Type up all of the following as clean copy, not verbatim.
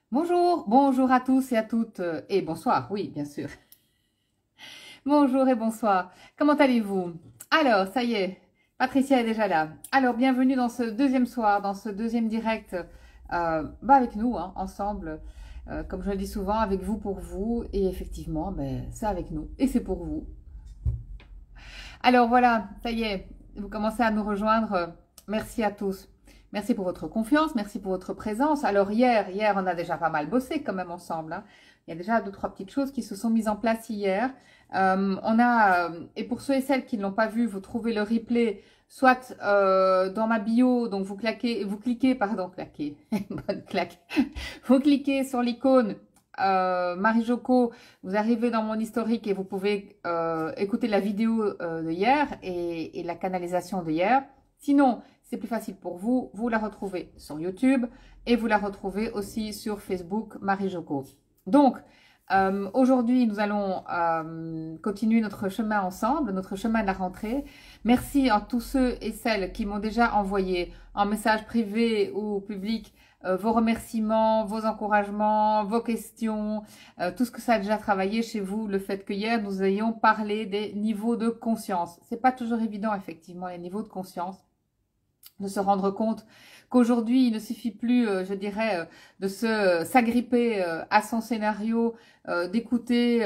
Bonjour, bonjour à tous et à toutes, et bonsoir, oui, bien sûr. Bonjour et bonsoir, comment allez-vous? Alors, ça y est, Patricia est déjà là. Alors, bienvenue dans ce deuxième soir, dans ce deuxième direct, avec nous, hein, ensemble, comme je le dis souvent, avec vous pour vous, et effectivement, ben, c'est avec nous, et c'est pour vous. Alors voilà, ça y est, vous commencez à nous rejoindre. Merci à tous. Merci pour votre confiance, merci pour votre présence. Alors hier, on a déjà pas mal bossé quand même ensemble, hein. Il y a déjà deux, trois petites choses qui se sont mises en place hier. Et pour ceux et celles qui ne l'ont pas vu, vous trouvez le replay soit dans ma bio, donc bonne claque, vous cliquez sur l'icône Marie Joko, vous arrivez dans mon historique et vous pouvez écouter la vidéo de hier et la canalisation de hier. Sinon, c'est plus facile pour vous, vous la retrouvez sur YouTube et vous la retrouvez aussi sur Facebook Marie Joko. Donc, aujourd'hui, nous allons continuer notre chemin ensemble, notre chemin de la rentrée. Merci à tous ceux et celles qui m'ont déjà envoyé en message privé ou public vos remerciements, vos encouragements, vos questions, tout ce que ça a déjà travaillé chez vous, le fait que hier nous ayons parlé des niveaux de conscience. C'est pas toujours évident effectivement les niveaux de conscience, de se rendre compte qu'aujourd'hui il ne suffit plus, je dirais, de s'agripper à son scénario, d'écouter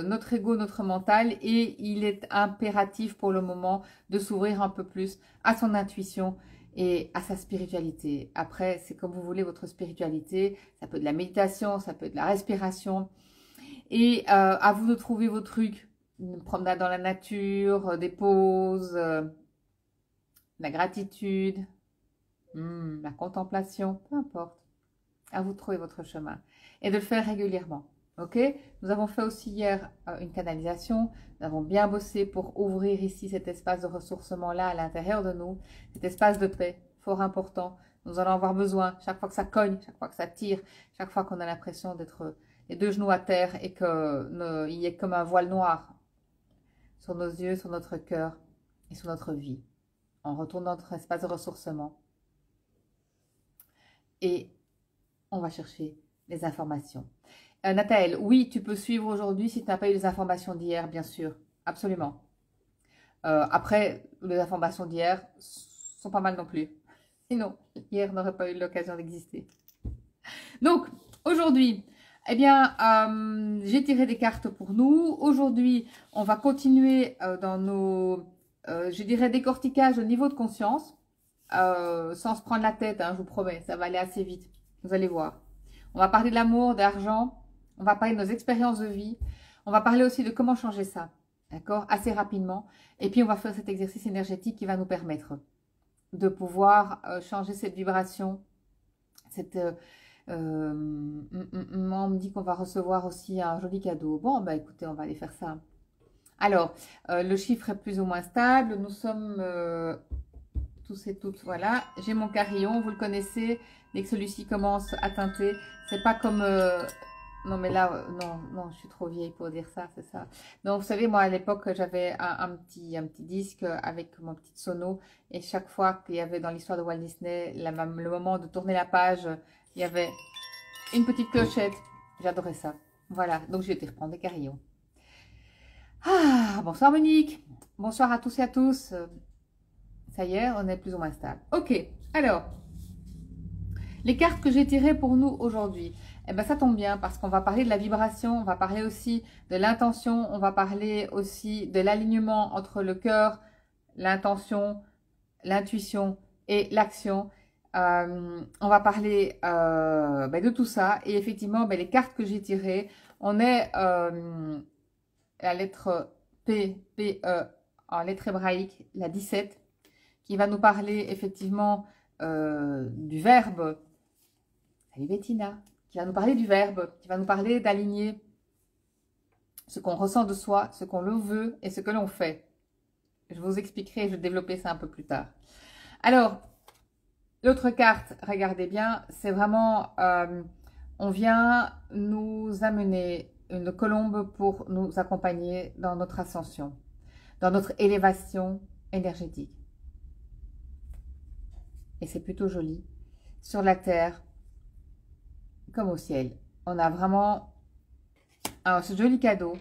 notre ego, notre mental, et il est impératif pour le moment de s'ouvrir un peu plus à son intuition et à sa spiritualité. Après, c'est comme vous voulez votre spiritualité, ça peut être de la méditation, ça peut être de la respiration, et à vous de trouver vos trucs, une promenade dans la nature, des pauses, la gratitude, la contemplation, peu importe. À vous de trouver votre chemin et de le faire régulièrement. Ok? Nous avons fait aussi hier une canalisation. Nous avons bien bossé pour ouvrir ici cet espace de ressourcement-là à l'intérieur de nous, cet espace de paix, fort important. Nous allons avoir besoin, chaque fois que ça cogne, chaque fois que ça tire, chaque fois qu'on a l'impression d'être les deux genoux à terre et qu'il y ait comme un voile noir sur nos yeux, sur notre cœur et sur notre vie. On retourne dans notre espace de ressourcement et on va chercher les informations. Nathalie, oui, tu peux suivre aujourd'hui si tu n'as pas eu les informations d'hier, bien sûr. Absolument. Après, les informations d'hier sont pas mal non plus. Sinon, hier n'aurait pas eu l'occasion d'exister. Donc, aujourd'hui, eh bien, j'ai tiré des cartes pour nous. Aujourd'hui, on va continuer dans nos, je dirais, décortiquages au niveau de conscience, sans se prendre la tête, hein, je vous promets, ça va aller assez vite. Vous allez voir. On va parler de l'amour, d'argent, on va parler de nos expériences de vie, on va parler aussi de comment changer ça, d'accord, assez rapidement. Et puis, on va faire cet exercice énergétique qui va nous permettre de pouvoir changer cette vibration, cette... on me dit qu'on va recevoir aussi un joli cadeau. Bon, bah écoutez, on va aller faire ça. Alors, le chiffre est plus ou moins stable. Nous sommes tous et toutes, voilà. J'ai mon carillon, vous le connaissez. Dès que celui-ci commence à teinter, c'est pas comme... non, mais là, non, je suis trop vieille pour dire ça, c'est ça. Donc, vous savez, moi, à l'époque, j'avais un petit disque avec mon petit sono. Et chaque fois qu'il y avait dans l'histoire de Walt Disney, le moment de tourner la page, il y avait une petite clochette. J'adorais ça. Voilà, donc j'ai été reprendre des carillons. Ah, bonsoir Monique. Bonsoir à tous et à tous. Ça y est, on est plus ou moins stable. Ok, alors, les cartes que j'ai tirées pour nous aujourd'hui, eh ben ça tombe bien parce qu'on va parler de la vibration, on va parler aussi de l'intention, on va parler aussi de l'alignement entre le cœur, l'intention, l'intuition et l'action. On va parler de tout ça. Et effectivement, les cartes que j'ai tirées, on est la lettre P, P-E, en lettre hébraïque, la 17, qui va nous parler effectivement du verbe. Salut Bettina, qui va nous parler du verbe, qui va nous parler d'aligner ce qu'on ressent de soi, ce qu'on le veut et ce que l'on fait. Je vous expliquerai, je vais développer ça un peu plus tard. Alors, l'autre carte, regardez bien, c'est vraiment, on vient nous amener une colombe pour nous accompagner dans notre ascension, dans notre élévation énergétique. Et c'est plutôt joli. Sur la terre, comme au ciel. On a vraiment ce joli cadeau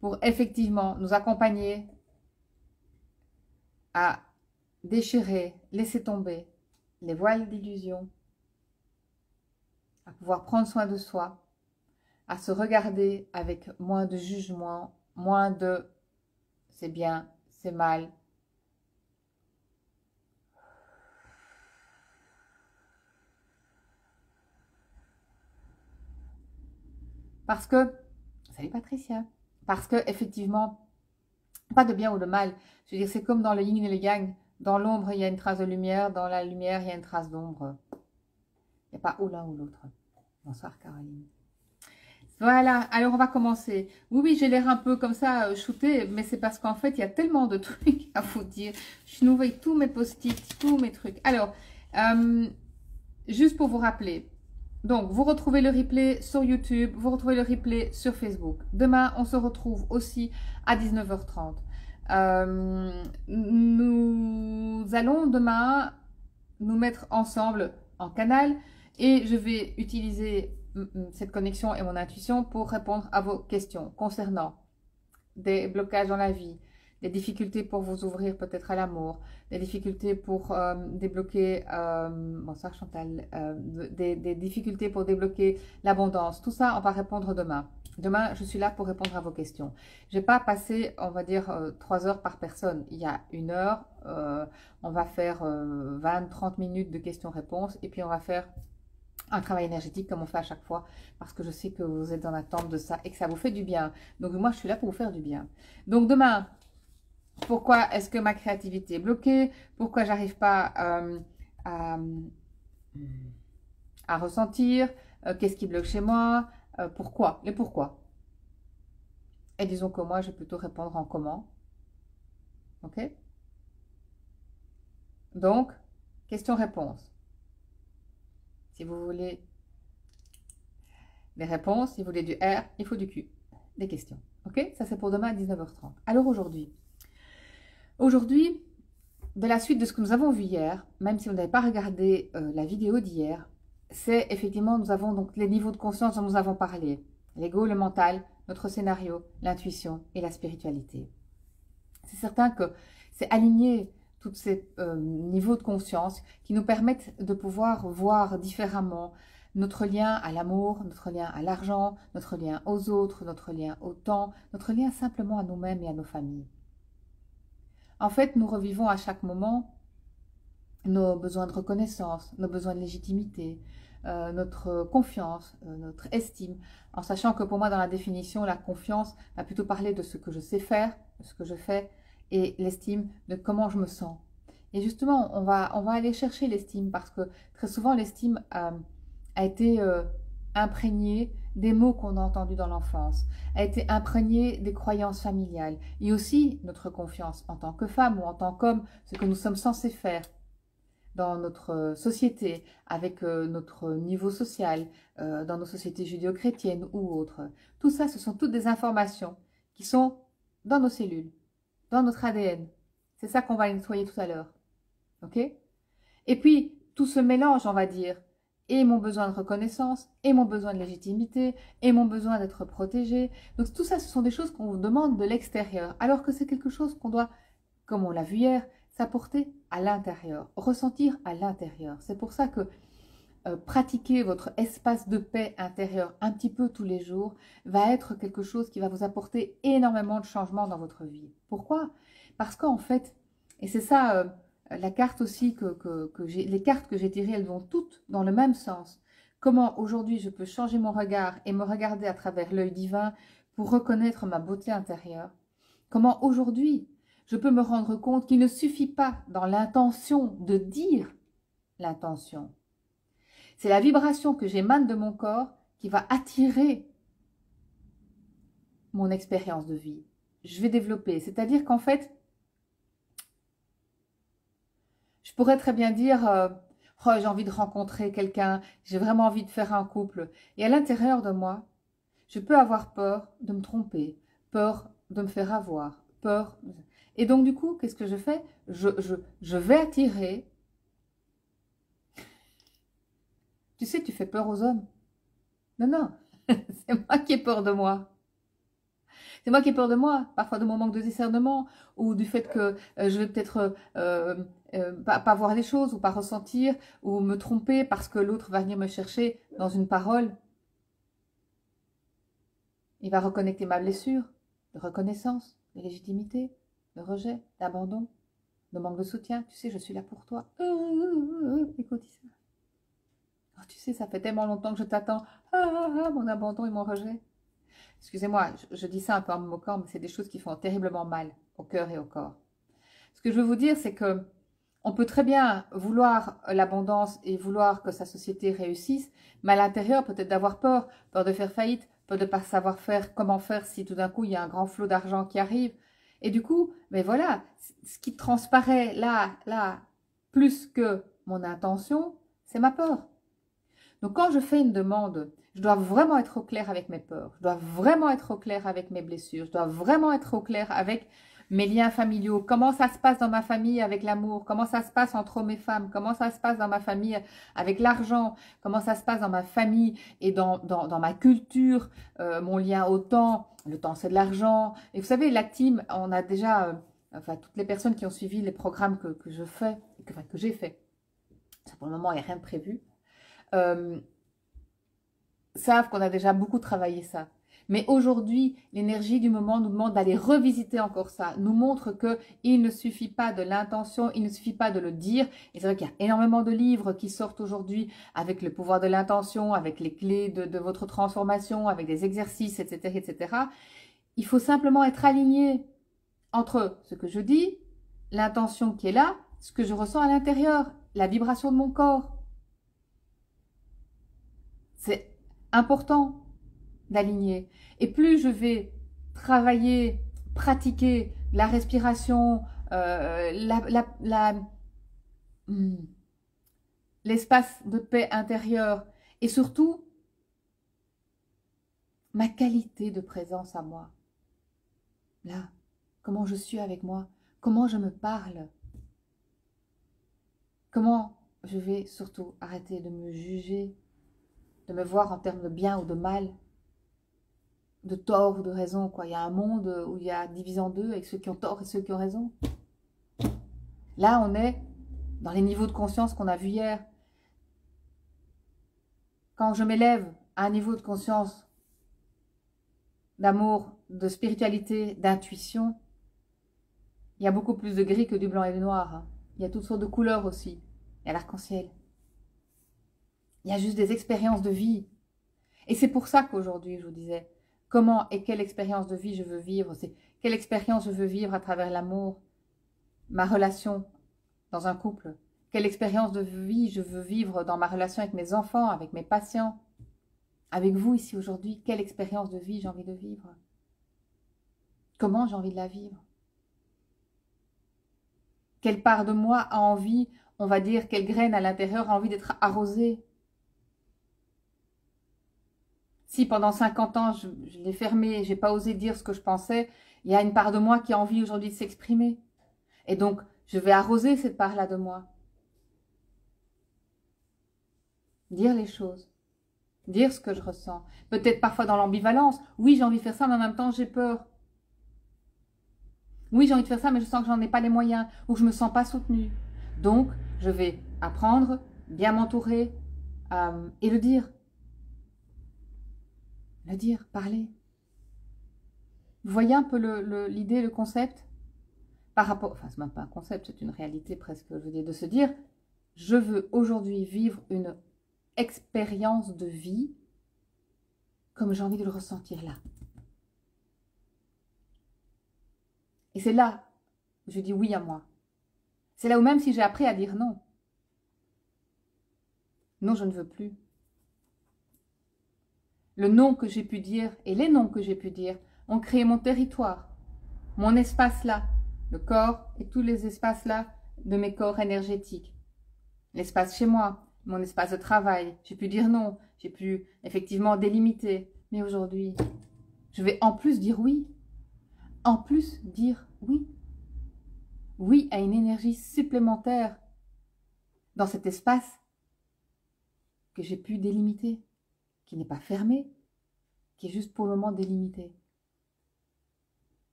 pour effectivement nous accompagner à déchirer, laisser tomber les voiles d'illusion, à pouvoir prendre soin de soi, à se regarder avec moins de jugement, moins de c'est bien, c'est mal. Parce que, salut Patricia, parce que effectivement, pas de bien ou de mal. Je veux dire, c'est comme dans le yin et le yang. Dans l'ombre, il y a une trace de lumière. Dans la lumière, il y a une trace d'ombre. Il n'y a pas ou l'un ou l'autre. Bonsoir Caroline. Voilà, alors on va commencer. Oui, oui, j'ai l'air un peu comme ça, shooté, mais c'est parce qu'en fait, il y a tellement de trucs à vous dire. Je nourris avec tous mes post-it, tous mes trucs. Alors, juste pour vous rappeler. Donc, vous retrouvez le replay sur YouTube, vous retrouvez le replay sur Facebook. Demain, on se retrouve aussi à 19h30. Nous allons demain nous mettre ensemble en canal et je vais utiliser cette connexion et mon intuition pour répondre à vos questions concernant des blocages dans la vie, des difficultés pour vous ouvrir peut-être à l'amour, des difficultés pour débloquer, bonsoir Chantal, des difficultés pour débloquer l'abondance. Tout ça, on va répondre demain. Demain, je suis là pour répondre à vos questions. Je n'ai pas passé, on va dire, 3 heures par personne. Il y a 1 heure, on va faire 20-30 minutes de questions-réponses et puis on va faire un travail énergétique comme on fait à chaque fois parce que je sais que vous êtes en attente de ça et que ça vous fait du bien. Donc moi, je suis là pour vous faire du bien. Donc demain, pourquoi est-ce que ma créativité est bloquée? Pourquoi j'arrive pas à ressentir? Qu'est-ce qui bloque chez moi? Pourquoi? Les pourquoi. Et disons que moi, je vais plutôt répondre en comment. Ok? Donc, question-réponse. Si vous voulez des réponses, si vous voulez du R, il faut du Q. Des questions. Ok? Ça, c'est pour demain à 19h30. Alors aujourd'hui, de la suite de ce que nous avons vu hier, même si vous n'avez pas regardé la vidéo d'hier, c'est effectivement, nous avons donc les niveaux de conscience dont nous avons parlé. L'ego, le mental, notre scénario, l'intuition et la spiritualité. C'est certain que c'est aligner tous ces niveaux de conscience qui nous permettent de pouvoir voir différemment notre lien à l'amour, notre lien à l'argent, notre lien aux autres, notre lien au temps, notre lien simplement à nous-mêmes et à nos familles. En fait, nous revivons à chaque moment nos besoins de reconnaissance, nos besoins de légitimité, notre confiance, notre estime, en sachant que pour moi, dans la définition, la confiance va plutôt parler de ce que je sais faire, de ce que je fais, et l'estime de comment je me sens. Et justement, on va aller chercher l'estime parce que très souvent, l'estime a été imprégnée des mots qu'on a entendus dans l'enfance, a été imprégnée des croyances familiales et aussi notre confiance en tant que femme ou en tant qu'homme, ce que nous sommes censés faire dans notre société, avec notre niveau social, dans nos sociétés judéo-chrétiennes ou autres. Tout ça, ce sont toutes des informations qui sont dans nos cellules, dans notre ADN. C'est ça qu'on va nettoyer tout à l'heure. Ok? Et puis, tout ce mélange, on va dire, et mon besoin de reconnaissance, et mon besoin de légitimité, et mon besoin d'être protégé. Donc tout ça, ce sont des choses qu'on vous demande de l'extérieur, alors que c'est quelque chose qu'on doit, comme on l'a vu hier, s'apporter à l'intérieur, ressentir à l'intérieur. C'est pour ça que pratiquer votre espace de paix intérieur un petit peu tous les jours va être quelque chose qui va vous apporter énormément de changements dans votre vie. Pourquoi? Parce qu'en fait, et c'est ça la carte aussi les cartes que j'ai tirées, elles vont toutes dans le même sens. Comment aujourd'hui je peux changer mon regard et me regarder à travers l'œil divin pour reconnaître ma beauté intérieure. Comment aujourd'hui je peux me rendre compte qu'il ne suffit pas dans l'intention de dire l'intention. C'est la vibration que j'émane de mon corps qui va attirer mon expérience de vie. Je vais développer. C'est-à-dire qu'en fait, je pourrais très bien dire oh, j'ai envie de rencontrer quelqu'un, j'ai vraiment envie de faire un couple. Et à l'intérieur de moi, je peux avoir peur de me tromper, peur de me faire avoir, peur. Et donc du coup, qu'est-ce que je fais? Je vais attirer Tu sais, tu fais peur aux hommes. Non, non, c'est moi qui ai peur de moi. C'est moi qui ai peur de moi, parfois de mon manque de discernement, ou du fait que je vais peut-être pas voir les choses, ou pas ressentir, ou me tromper parce que l'autre va venir me chercher dans une parole. Il va reconnecter ma blessure de reconnaissance, de légitimité, de rejet, d'abandon, de manque de soutien. Tu sais, je suis là pour toi. Écoute ça. Oh, tu sais, ça fait tellement longtemps que je t'attends. Mon abandon et mon rejet. Excusez-moi, je dis ça un peu en me moquant, mais c'est des choses qui font terriblement mal au cœur et au corps. Ce que je veux vous dire, c'est que on peut très bien vouloir l'abondance et vouloir que sa société réussisse, mais à l'intérieur, peut-être d'avoir peur, peur de faire faillite, peur de ne pas savoir faire, comment faire si tout d'un coup, il y a un grand flot d'argent qui arrive. Et du coup, mais voilà, ce qui transparaît là, plus que mon intention, c'est ma peur. Donc quand je fais une demande, je dois vraiment être au clair avec mes peurs, je dois vraiment être au clair avec mes blessures, je dois vraiment être au clair avec mes liens familiaux, comment ça se passe dans ma famille avec l'amour, comment ça se passe entre hommes et femmes, comment ça se passe dans ma famille avec l'argent, comment ça se passe dans ma famille et dans ma culture, mon lien au temps, le temps c'est de l'argent. Et vous savez, la team, on a déjà, enfin toutes les personnes qui ont suivi les programmes que je fais, que j'ai fait, pour le moment il n'y a rien de prévu, savent qu'on a déjà beaucoup travaillé ça. Mais aujourd'hui, l'énergie du moment nous demande d'aller revisiter encore ça, nous montre qu'il ne suffit pas de l'intention, il ne suffit pas de le dire. Et c'est vrai qu'il y a énormément de livres qui sortent aujourd'hui avec le pouvoir de l'intention, avec les clés de votre transformation, avec des exercices, etc., etc. Il faut simplement être aligné entre ce que je dis, l'intention qui est là, ce que je ressens à l'intérieur, la vibration de mon corps. C'est important d'aligner. Et plus je vais travailler, pratiquer la respiration, l'espace de paix intérieure et surtout ma qualité de présence à moi. Là, comment je suis avec moi, comment je me parle, comment je vais surtout arrêter de me juger, de me voir en termes de bien ou de mal, de tort ou de raison, quoi. Il y a un monde où il y a divisé en deux avec ceux qui ont tort et ceux qui ont raison. Là, on est dans les niveaux de conscience qu'on a vus hier. Quand je m'élève à un niveau de conscience, d'amour, de spiritualité, d'intuition, il y a beaucoup plus de gris que du blanc et du noir. Il y a toutes sortes de couleurs aussi. Il y a l'arc-en-ciel. Il y a juste des expériences de vie. Et c'est pour ça qu'aujourd'hui, je vous disais, comment et quelle expérience de vie je veux vivre. C'est quelle expérience je veux vivre à travers l'amour, ma relation dans un couple. Quelle expérience de vie je veux vivre dans ma relation avec mes enfants, avec mes patients, avec vous ici aujourd'hui. Quelle expérience de vie j'ai envie de vivre. Comment j'ai envie de la vivre. Quelle part de moi a envie, on va dire, quelle graine à l'intérieur a envie d'être arrosée. Si pendant 50 ans, je l'ai fermé, je n'ai pas osé dire ce que je pensais, il y a une part de moi qui a envie aujourd'hui de s'exprimer. Et donc, je vais arroser cette part-là de moi. Dire les choses. Dire ce que je ressens. Peut-être parfois dans l'ambivalence. Oui, j'ai envie de faire ça, mais en même temps, j'ai peur. Oui, j'ai envie de faire ça, mais je sens que j'en ai pas les moyens. Ou que je me sens pas soutenue. Donc, je vais apprendre, bien m'entourer et le dire. Le dire, parler. Vous voyez un peu l'idée, le concept par rapport, enfin c'est même pas un concept, c'est une réalité presque, je veux dire, de se dire, je veux aujourd'hui vivre une expérience de vie comme j'ai envie de le ressentir là. Et c'est là où je dis oui à moi. C'est là où même si j'ai appris à dire non. Non, je ne veux plus. Le non que j'ai pu dire et les noms que j'ai pu dire ont créé mon territoire, mon espace là, le corps et tous les espaces là de mes corps énergétiques. L'espace chez moi, mon espace de travail, j'ai pu dire non, j'ai pu effectivement délimiter. Mais aujourd'hui, je vais en plus dire oui. En plus dire oui. Oui à une énergie supplémentaire dans cet espace que j'ai pu délimiter, qui n'est pas fermé, qui est juste pour le moment délimité.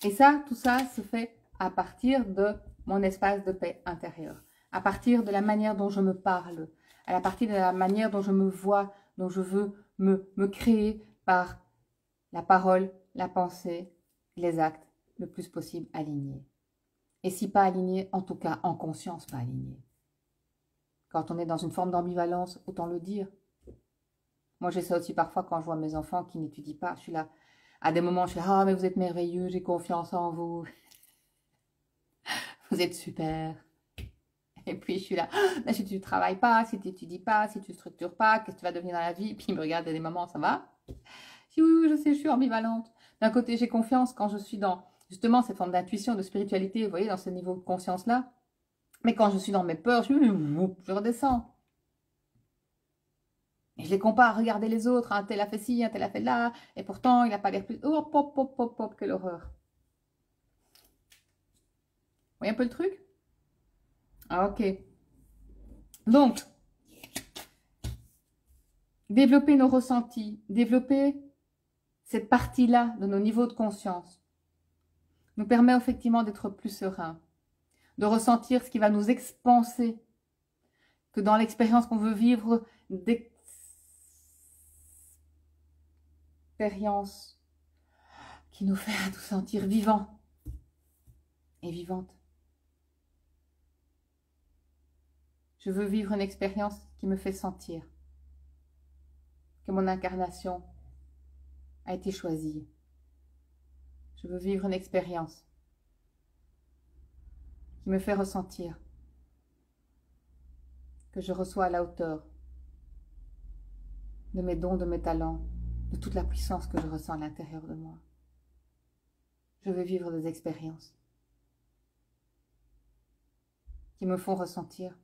Et ça, tout ça se fait à partir de mon espace de paix intérieure, à partir de la manière dont je me parle, à partir de la manière dont je me vois, dont je veux me créer par la parole, la pensée, les actes, le plus possible alignés. Et si pas alignés, en tout cas en conscience pas alignés. Quand on est dans une forme d'ambivalence, autant le dire. Moi j'ai ça aussi parfois quand je vois mes enfants qui n'étudient pas, je suis là. À des moments, je suis ah mais vous êtes merveilleux, j'ai confiance en vous. Vous êtes super. Et puis je suis là, ah, si tu ne travailles pas, si tu n'étudies pas, si tu ne structures pas, qu'est-ce que tu vas devenir dans la vie? Puis il me regarde et des moments, ça va? Je dis oui, oui, je sais, je suis ambivalente. D'un côté, j'ai confiance quand je suis dans justement cette forme d'intuition, de spiritualité, vous voyez, dans ce niveau de conscience-là. Mais quand je suis dans mes peurs, je redescends. Et je les compare, regardez les autres, un tel a fait ci, un tel a fait là, et pourtant il n'a pas l'air plus... Oh, pop, pop, pop, pop, quelle horreur. Vous voyez un peu le truc? Ah, ok. Donc, développer nos ressentis, développer cette partie-là de nos niveaux de conscience nous permet effectivement d'être plus serein, de ressentir ce qui va nous expanser, que dans l'expérience qu'on veut vivre, d'expérience qui nous fait nous sentir vivants et vivantes. Je veux vivre une expérience qui me fait sentir que mon incarnation a été choisie. Je veux vivre une expérience qui me fait ressentir que je reçois à la hauteur de mes dons, de mes talents, de toute la puissance que je ressens à l'intérieur de moi. Je veux vivre des expériences qui me font ressentir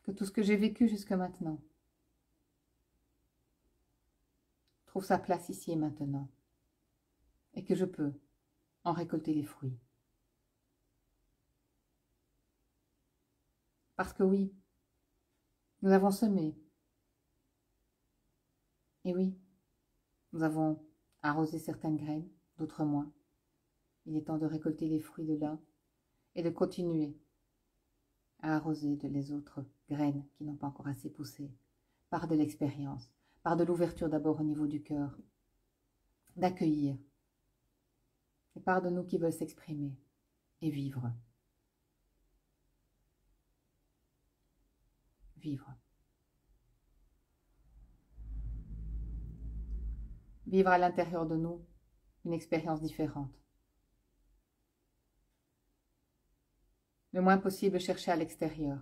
que tout ce que j'ai vécu jusque maintenant trouve sa place ici et maintenant et que je peux en récolter les fruits. Parce que oui, nous avons semé. Et oui, nous avons arrosé certaines graines, d'autres moins. Il est temps de récolter les fruits de l'un et de continuer à arroser de les autres graines qui n'ont pas encore assez poussé, par de l'expérience, par de l'ouverture d'abord au niveau du cœur, d'accueillir, et par de nous qui veulent s'exprimer et vivre. Vivre. Vivre à l'intérieur de nous une expérience différente. Le moins possible chercher à l'extérieur.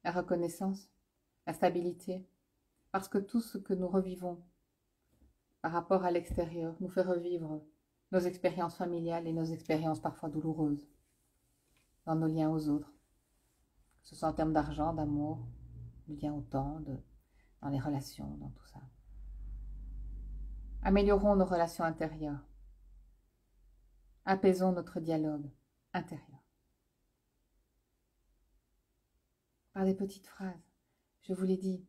La reconnaissance, la stabilité, parce que tout ce que nous revivons par rapport à l'extérieur nous fait revivre nos expériences familiales et nos expériences parfois douloureuses dans nos liens aux autres, que ce soit en termes d'argent, d'amour, de lien au temps, dans les relations, dans tout ça. Améliorons nos relations intérieures. Apaisons notre dialogue intérieur. Par des petites phrases. Je vous l'ai dit,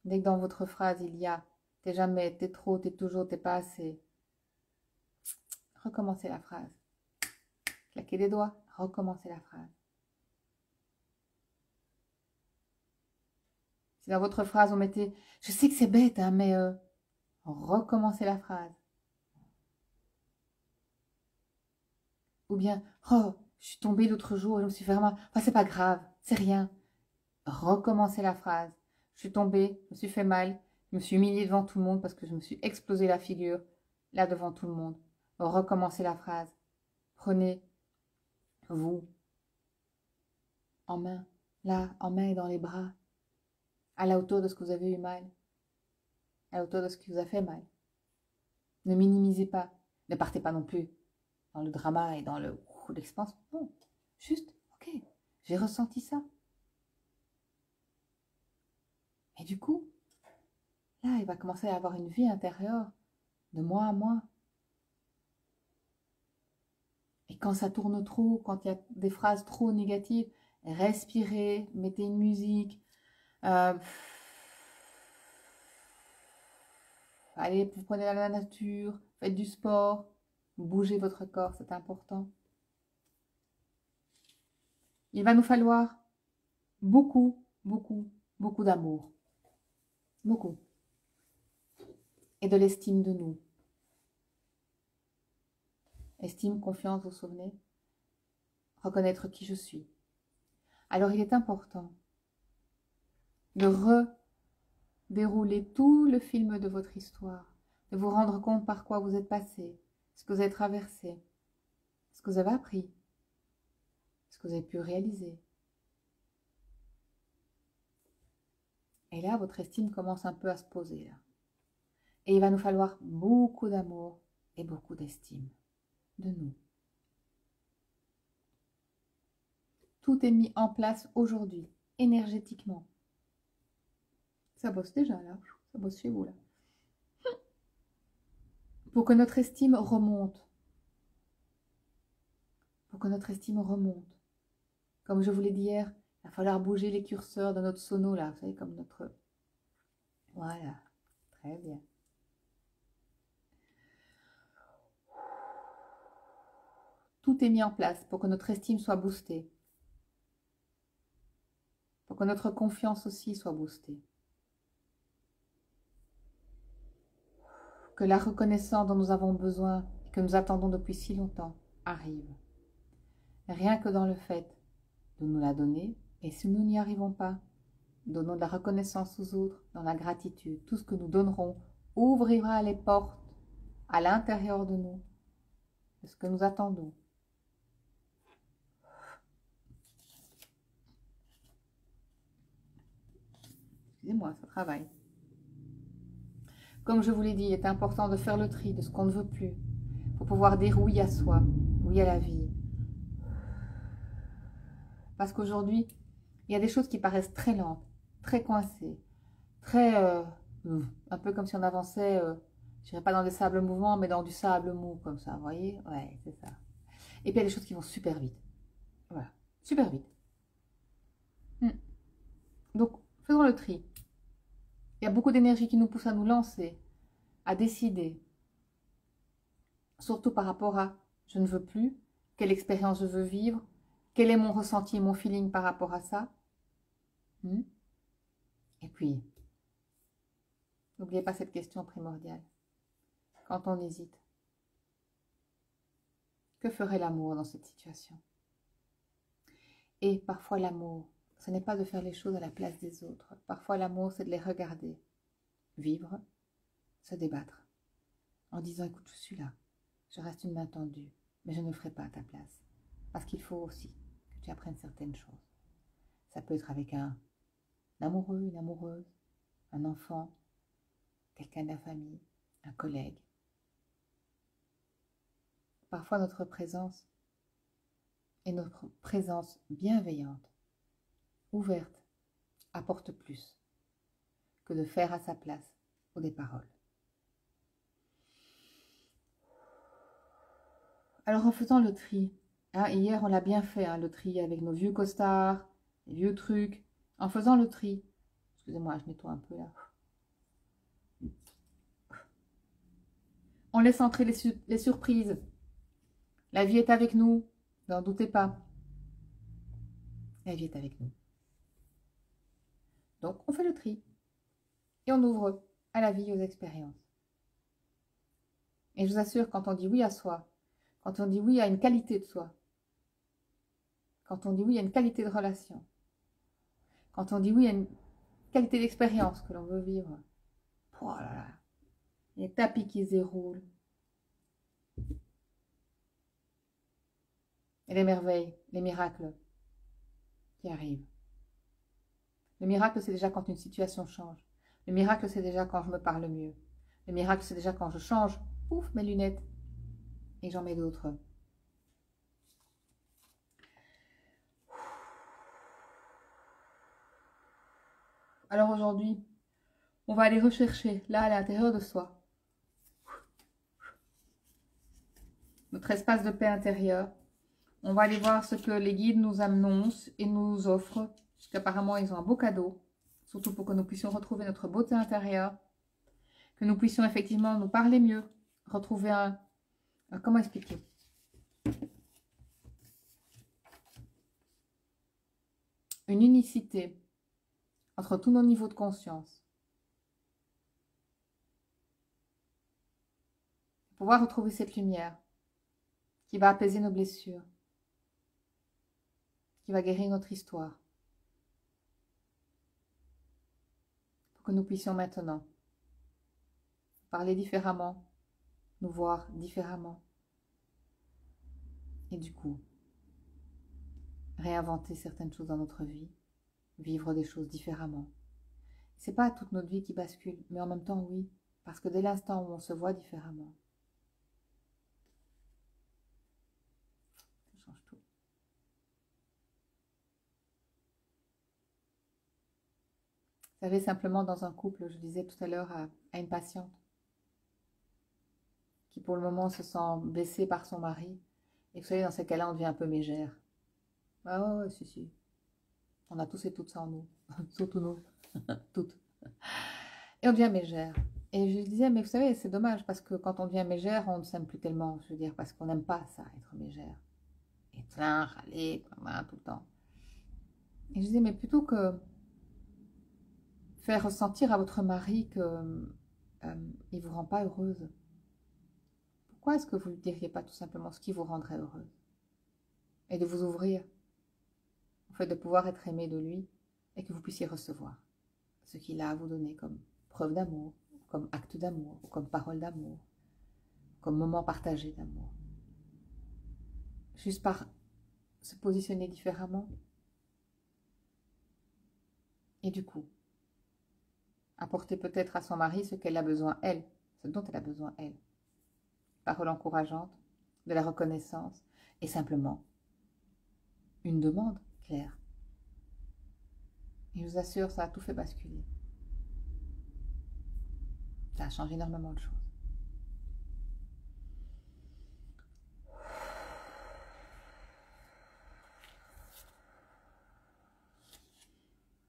dès que dans votre phrase il y a « t'es jamais, t'es trop, t'es toujours, t'es pas assez », recommencez la phrase. Claquez des doigts, recommencez la phrase. Si dans votre phrase vous mettez « je sais que c'est bête, hein, mais… recommencez la phrase. Ou bien « oh, je suis tombée l'autre jour et je me suis fait vraiment… enfin, c'est pas grave, c'est rien ». Recommencez la phrase. Je suis tombée, je me suis fait mal, je me suis humiliée devant tout le monde parce que je me suis explosé la figure, là devant tout le monde. Recommencez la phrase. Prenez vous en main, là, en main et dans les bras, à la hauteur de ce que vous avez eu mal, à la hauteur de ce qui vous a fait mal. Ne minimisez pas, ne partez pas non plus dans le drama et dans l'expansion. Non, juste, ok, j'ai ressenti ça. Et du coup, là, il va commencer à avoir une vie intérieure de moi à moi. Et quand ça tourne trop, quand il y a des phrases trop négatives, respirez, mettez une musique. Euh, Allez, vous prenez la nature, faites du sport, bougez votre corps, c'est important. Il va nous falloir beaucoup, beaucoup, beaucoup d'amour. Beaucoup. Et de l'estime de nous. Estime, confiance, vous vous souvenez? Reconnaître qui je suis. Alors il est important de redérouler tout le film de votre histoire, de vous rendre compte par quoi vous êtes passé, ce que vous avez traversé, ce que vous avez appris, ce que vous avez pu réaliser. Et là, votre estime commence un peu à se poser. Là. Et il va nous falloir beaucoup d'amour et beaucoup d'estime de nous. Tout est mis en place aujourd'hui, énergétiquement. Ça bosse déjà là, ça bosse chez vous là. Pour que notre estime remonte. Pour que notre estime remonte. Comme je vous l'ai dit hier, il va falloir bouger les curseurs de notre sono là, vous savez, comme notre... Voilà, très bien. Tout est mis en place pour que notre estime soit boostée. Pour que notre confiance aussi soit boostée. Que la reconnaissance dont nous avons besoin et que nous attendons depuis si longtemps arrive. Rien que dans le fait de nous la donner, et si nous n'y arrivons pas, donnons de la reconnaissance aux autres, dans la gratitude. Tout ce que nous donnerons ouvrira les portes à l'intérieur de nous de ce que nous attendons. Excusez-moi, ça travaille. Comme je vous l'ai dit, il est important de faire le tri de ce qu'on ne veut plus pour pouvoir dire oui à soi, oui à la vie. Parce qu'aujourd'hui, il y a des choses qui paraissent très lentes, très coincées, très... un peu comme si on avançait, je dirais pas dans des sables mouvants, mais dans du sable mou, comme ça, vous voyez? Ouais, c'est ça. Et puis il y a des choses qui vont super vite. Voilà, super vite. Donc, faisons le tri. Il y a beaucoup d'énergie qui nous pousse à nous lancer, à décider. Surtout par rapport à je ne veux plus, quelle expérience je veux vivre, quel est mon ressenti, mon feeling par rapport à ça. Et puis, n'oubliez pas cette question primordiale. Quand on hésite, que ferait l'amour dans cette situation? Et parfois l'amour, ce n'est pas de faire les choses à la place des autres. Parfois l'amour, c'est de les regarder, vivre, se débattre, en disant écoute, je suis là, je reste une main tendue, mais je ne le ferai pas à ta place. Parce qu'il faut aussi que tu apprennes certaines choses. Ça peut être avec un amoureux, une amoureuse, un enfant, quelqu'un de la famille, un collègue. Parfois notre présence et notre présence bienveillante, ouverte, apporte plus que de faire à sa place ou des paroles. Alors en faisant le tri, hier on l'a bien fait, le tri avec nos vieux costards, les vieux trucs, en faisant le tri, excusez-moi je nettoie un peu là, on laisse entrer les surprises, la vie est avec nous, n'en doutez pas, la vie est avec nous. Donc on fait le tri et on ouvre à la vie, aux expériences. Et je vous assure, quand on dit oui à soi, quand on dit oui à une qualité de soi, quand on dit oui à une qualité de relation, quand on dit oui à une qualité d'expérience que l'on veut vivre, oh là là, les tapis qui se déroulent, et les merveilles, les miracles qui arrivent. Le miracle, c'est déjà quand une situation change. Le miracle, c'est déjà quand je me parle mieux. Le miracle, c'est déjà quand je change, ouf, mes lunettes, et j'en mets d'autres. Alors aujourd'hui, on va aller rechercher, là, à l'intérieur de soi, notre espace de paix intérieure, On va aller voir ce que les guides nous annoncent et nous offrent. Parce qu'apparemment, ils ont un beau cadeau. Surtout pour que nous puissions retrouver notre beauté intérieure. Que nous puissions effectivement nous parler mieux. Retrouver un... Comment expliquer? Une unicité entre tous nos niveaux de conscience. Pouvoir retrouver cette lumière qui va apaiser nos blessures, qui va guérir notre histoire. Pour que nous puissions maintenant parler différemment, nous voir différemment. Et du coup, réinventer certaines choses dans notre vie, vivre des choses différemment. C'est pas toute notre vie qui bascule, mais en même temps oui, parce que dès l'instant où on se voit différemment, ça change tout. Vous savez, simplement dans un couple, je disais tout à l'heure à une patiente, qui pour le moment se sent blessée par son mari, et que vous savez, dans ces cas-là, on devient un peu mégère. Ah ouais, si. On a tous et toutes ça en nous, surtout nous, toutes. Et on devient mégère. Et je disais, mais vous savez, c'est dommage, parce que quand on devient mégère, on ne s'aime plus tellement, je veux dire, parce qu'on n'aime pas ça, être mégère. Et plein, râler, tout le temps. Et je disais, mais plutôt que faire ressentir à votre mari que il vous rend pas heureuse, pourquoi est-ce que vous ne lui diriez pas tout simplement ce qui vous rendrait heureuse? Et de vous ouvrir, au fait de pouvoir être aimé de lui, et que vous puissiez recevoir ce qu'il a à vous donner comme preuve d'amour, comme acte d'amour, ou comme parole d'amour, comme moment partagé d'amour. Juste par se positionner différemment. Et du coup, apporter peut-être à son mari ce qu'elle a besoin, elle, ce dont elle a besoin, elle. Paroles encourageantes, de la reconnaissance, et simplement une demande claire. Et je vous assure, ça a tout fait basculer. Ça a changé énormément de choses.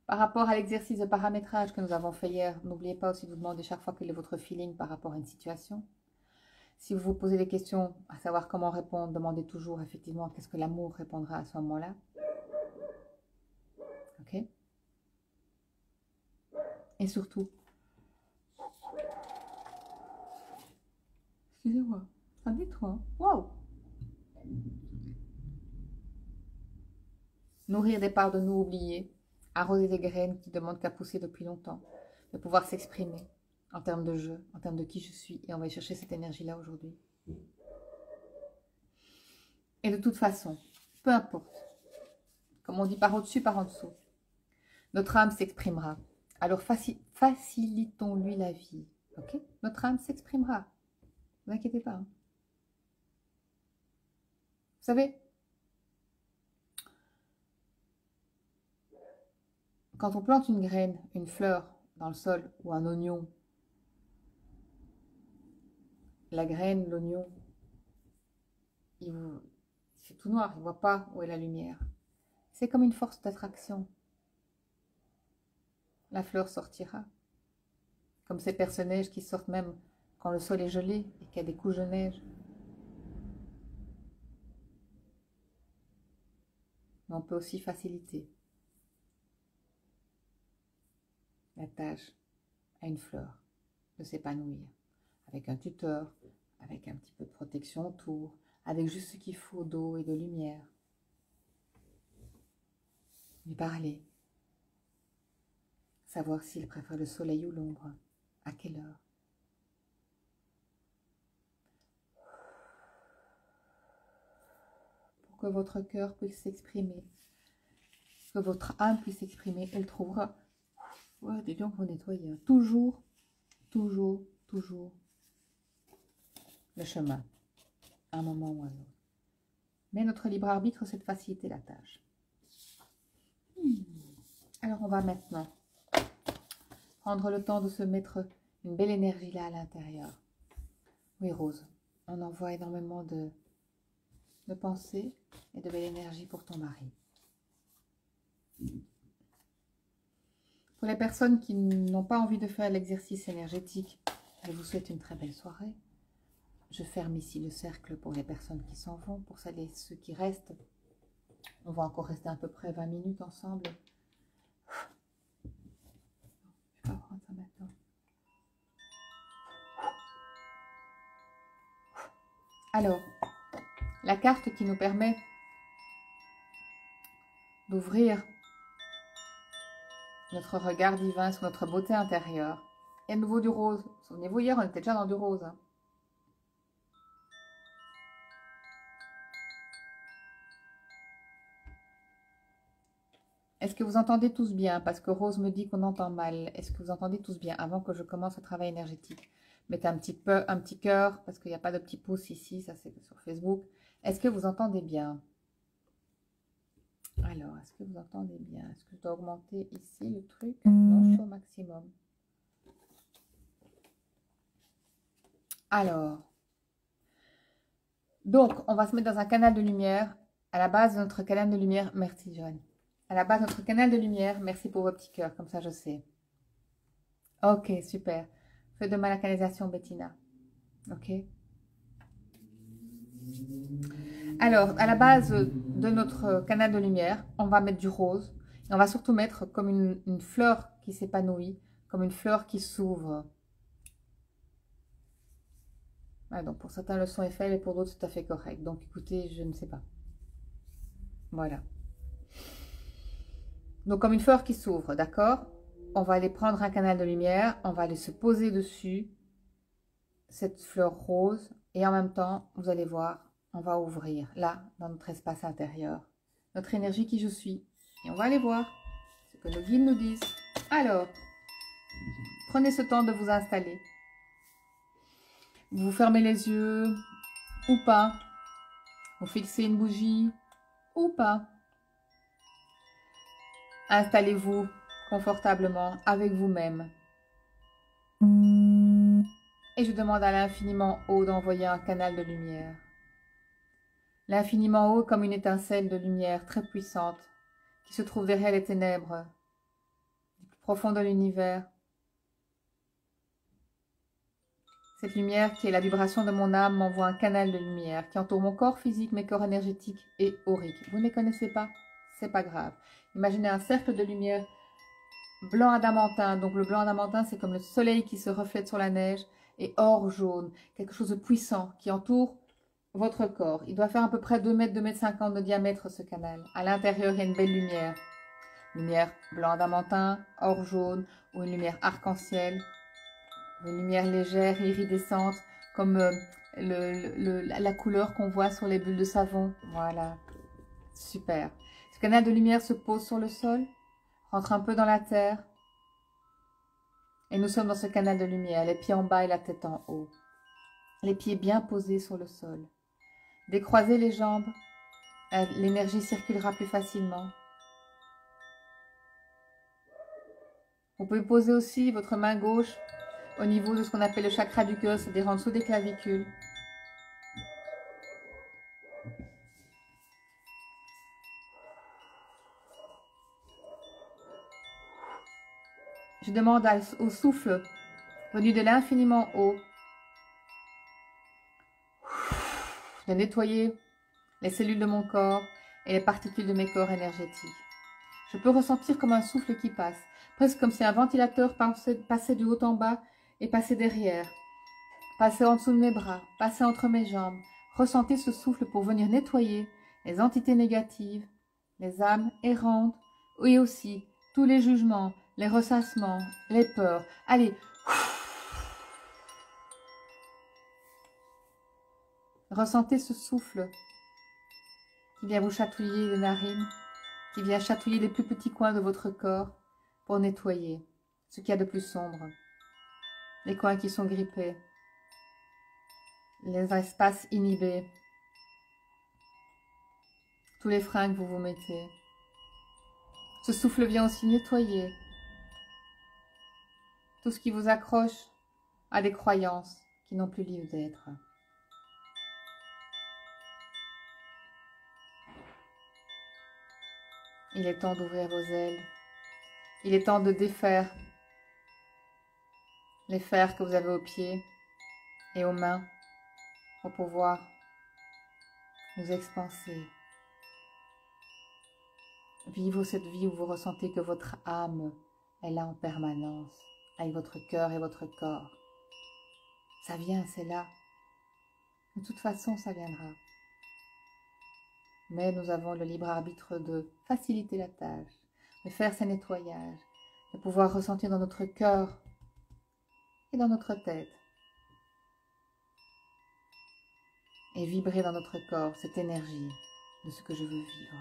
Par rapport à l'exercice de paramétrage que nous avons fait hier, n'oubliez pas aussi de vous demander chaque fois quel est votre feeling par rapport à une situation. Si vous vous posez des questions, à savoir comment répondre, demandez toujours effectivement qu'est-ce que l'amour répondra à ce moment-là. Ok? Et surtout, excusez-moi, ça détruit. Waouh! Nourrir des parts de nous oubliées, arroser des graines qui demandent qu'à pousser depuis longtemps, de pouvoir s'exprimer en termes de jeu, en termes de qui je suis, et on va y chercher cette énergie-là aujourd'hui. Et de toute façon, peu importe, comme on dit par au-dessus, par en dessous, notre âme s'exprimera. Alors facilitons-lui la vie, ok? Notre âme s'exprimera, ne vous inquiétez pas. Hein. Vous savez, quand on plante une graine, une fleur dans le sol ou un oignon, la graine, l'oignon, c'est tout noir, il ne voit pas où est la lumière. C'est comme une force d'attraction. La fleur sortira. Comme ces perce-neige qui sortent même quand le sol est gelé et qu'il y a des couches de neige. Mais on peut aussi faciliter la tâche à une fleur de s'épanouir. Avec un tuteur, avec un petit peu de protection autour, avec juste ce qu'il faut d'eau et de lumière. Lui parler. Savoir s'il préfère le soleil ou l'ombre. À quelle heure. Pour que votre cœur puisse s'exprimer. Que votre âme puisse s'exprimer. Elle trouvera. Ouais, des gens que vous nettoyez. Toujours, toujours, toujours le chemin. À un moment ou à un autre. Mais notre libre arbitre, c'est de faciliter la tâche. Alors on va maintenant prendre le temps de se mettre une belle énergie là à l'intérieur. Oui Rose, on envoie énormément de de pensée et de belle énergie pour ton mari. Pour les personnes qui n'ont pas envie de faire l'exercice énergétique, je vous souhaite une très belle soirée. Je ferme ici le cercle pour les personnes qui s'en vont. Pour celles et ceux qui restent, on va encore rester à peu près 20 minutes ensemble. Je vais prendre ça maintenant. Alors, la carte qui nous permet d'ouvrir notre regard divin sur notre beauté intérieure. Et à nouveau du rose. Souvenez-vous, hier, on était déjà dans du rose. Hein. Est-ce que vous entendez tous bien? Parce que Rose me dit qu'on entend mal. Est-ce que vous entendez tous bien avant que je commence le travail énergétique? Mettez un petit cœur, parce qu'il n'y a pas de petit pouce ici, ça c'est sur Facebook. Est-ce que vous entendez bien? Alors, est-ce que vous entendez bien? Est-ce que je dois augmenter ici le truc? Non, je suis au maximum. Alors, donc, on va se mettre dans un canal de lumière. À la base de notre canal de lumière, merci Joanne. À la base de notre canal de lumière, merci pour vos petits cœurs, comme ça je sais. Ok, super. Feu de la canalisation, Bettina. Ok. Alors, à la base de notre canal de lumière, on va mettre du rose. Et on va surtout mettre comme une fleur qui s'épanouit, comme une fleur qui s'ouvre. Ah, donc pour certains, le son est faible et pour d'autres, c'est tout à fait correct. Donc écoutez, je ne sais pas. Voilà. Donc comme une fleur qui s'ouvre, d'accord? On va aller prendre un canal de lumière, on va aller se poser dessus, cette fleur rose, et en même temps, vous allez voir, on va ouvrir, là, dans notre espace intérieur, notre énergie qui je suis. Et on va aller voir ce que nos guides nous disent. Alors, prenez ce temps de vous installer. Vous fermez les yeux, ou pas. Vous fixez une bougie, ou pas. Installez-vous confortablement avec vous-même. Et je demande à l'infiniment haut d'envoyer un canal de lumière. L'infiniment haut comme une étincelle de lumière très puissante qui se trouve derrière les ténèbres du plus profond de l'univers. Cette lumière qui est la vibration de mon âme m'envoie un canal de lumière qui entoure mon corps physique, mes corps énergétiques et auriques. Vous ne les connaissez pas? C'est pas grave. Imaginez un cercle de lumière blanc adamantin. Donc le blanc adamantin, c'est comme le soleil qui se reflète sur la neige. Et or jaune, quelque chose de puissant qui entoure votre corps. Il doit faire à peu près 2 mètres, 2 mètres 50 de diamètre ce canal. À l'intérieur, il y a une belle lumière. Lumière blanc adamantin, or jaune ou une lumière arc-en-ciel. Une lumière légère, iridescente, comme la couleur qu'on voit sur les bulles de savon. Voilà, super. Ce canal de lumière se pose sur le sol, rentre un peu dans la terre. Et nous sommes dans ce canal de lumière, les pieds en bas et la tête en haut. Les pieds bien posés sur le sol. Décroisez les jambes, l'énergie circulera plus facilement. Vous pouvez poser aussi votre main gauche au niveau de ce qu'on appelle le chakra du cœur, c'est-à-dire en dessous des clavicules. Je demande au souffle venu de l'infiniment haut de nettoyer les cellules de mon corps et les particules de mes corps énergétiques. Je peux ressentir comme un souffle qui passe, presque comme si un ventilateur passait du haut en bas et passait derrière, passait en dessous de mes bras, passait entre mes jambes. Ressentez ce souffle pour venir nettoyer les entités négatives, les âmes errantes, et aussi tous les jugements, les ressassements, les peurs. Allez, ressentez ce souffle qui vient vous chatouiller les narines, qui vient chatouiller les plus petits coins de votre corps pour nettoyer ce qu'il y a de plus sombre, les coins qui sont grippés, les espaces inhibés, tous les freins que vous vous mettez. Ce souffle vient aussi nettoyer tout ce qui vous accroche à des croyances qui n'ont plus lieu d'être. Il est temps d'ouvrir vos ailes. Il est temps de défaire les fers que vous avez aux pieds et aux mains pour pouvoir vous expanser. Vivez cette vie où vous ressentez que votre âme est là en permanence, avec votre cœur et votre corps. Ça vient, c'est là. De toute façon, ça viendra. Mais nous avons le libre arbitre de faciliter la tâche, de faire ces nettoyages, de pouvoir ressentir dans notre cœur et dans notre tête et vibrer dans notre corps cette énergie de ce que je veux vivre.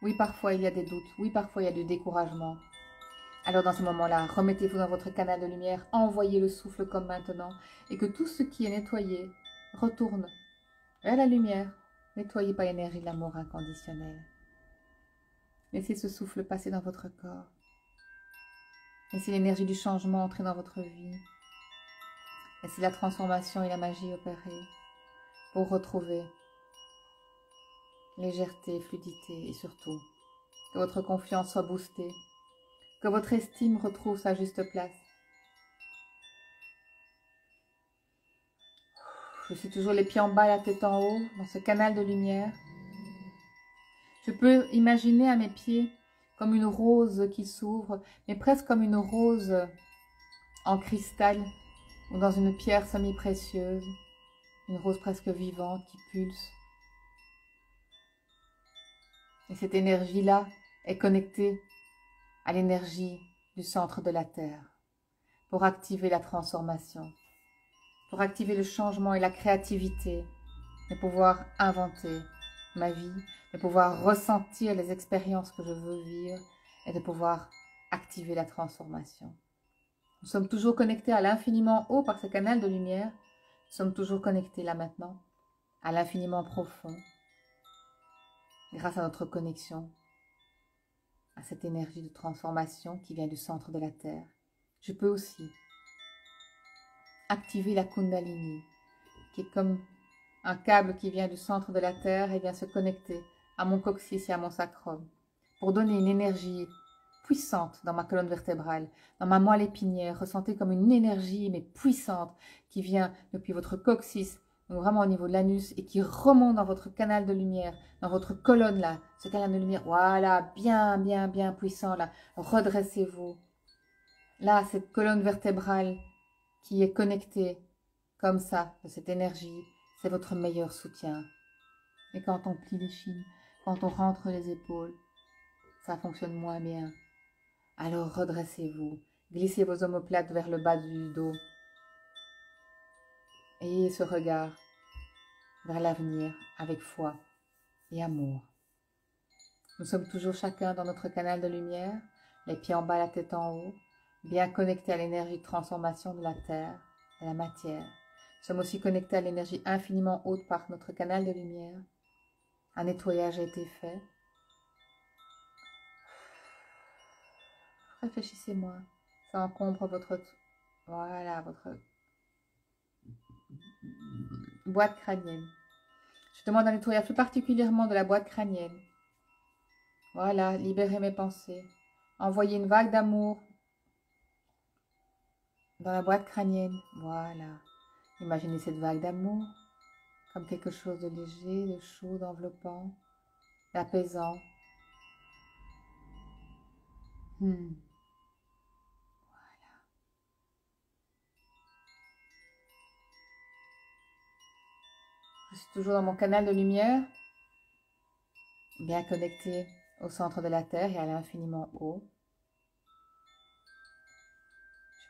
Oui, parfois il y a des doutes, oui, parfois il y a du découragement. Alors dans ce moment-là, remettez-vous dans votre canal de lumière, envoyez le souffle comme maintenant, et que tout ce qui est nettoyé retourne vers la lumière, nettoyé par l'énergie de l'amour inconditionnel. Laissez ce souffle passer dans votre corps. Laissez l'énergie du changement entrer dans votre vie. Laissez la transformation et la magie opérer pour retrouver légèreté, fluidité et surtout que votre confiance soit boostée, que votre estime retrouve sa juste place. Je suis toujours les pieds en bas, la tête en haut, dans ce canal de lumière. Je peux imaginer à mes pieds comme une rose qui s'ouvre, mais presque comme une rose en cristal ou dans une pierre semi-précieuse, une rose presque vivante qui pulse. Et cette énergie-là est connectée à l'énergie du centre de la Terre pour activer la transformation, pour activer le changement et la créativité, de pouvoir inventer ma vie, de pouvoir ressentir les expériences que je veux vivre et de pouvoir activer la transformation. Nous sommes toujours connectés à l'infiniment haut par ce canal de lumière. Nous sommes toujours connectés là maintenant à l'infiniment profond grâce à notre connexion à cette énergie de transformation qui vient du centre de la Terre. Je peux aussi activer la Kundalini qui est comme un câble qui vient du centre de la Terre et vient se connecter à mon coccyx et à mon sacrum pour donner une énergie puissante dans ma colonne vertébrale, dans ma moelle épinière. Ressentez comme une énergie mais puissante qui vient depuis votre coccyx, donc vraiment au niveau de l'anus et qui remonte dans votre canal de lumière, dans votre colonne là, ce canal de lumière, voilà, bien, bien, bien puissant là. Redressez-vous. Là, cette colonne vertébrale qui est connectée comme ça, de cette énergie, c'est votre meilleur soutien. Et quand on plie les chines, quand on rentre les épaules, ça fonctionne moins bien. Alors redressez-vous, glissez vos omoplates vers le bas du dos. Ayez ce regard vers l'avenir avec foi et amour. Nous sommes toujours chacun dans notre canal de lumière, les pieds en bas, la tête en haut, bien connectés à l'énergie de transformation de la terre, de la matière. Nous sommes aussi connectés à l'énergie infiniment haute par notre canal de lumière. Un nettoyage a été fait. Réfléchissez-moi. Ça encombre votre... Voilà, votre boîte crânienne. Je demande un nettoyage plus particulièrement de la boîte crânienne. Voilà, libérez mes pensées. Envoyez une vague d'amour dans la boîte crânienne. Voilà. Imaginez cette vague d'amour comme quelque chose de léger, de chaud, d'enveloppant, d'apaisant. Je suis toujours dans mon canal de lumière, bien connecté au centre de la Terre et à l'infiniment haut.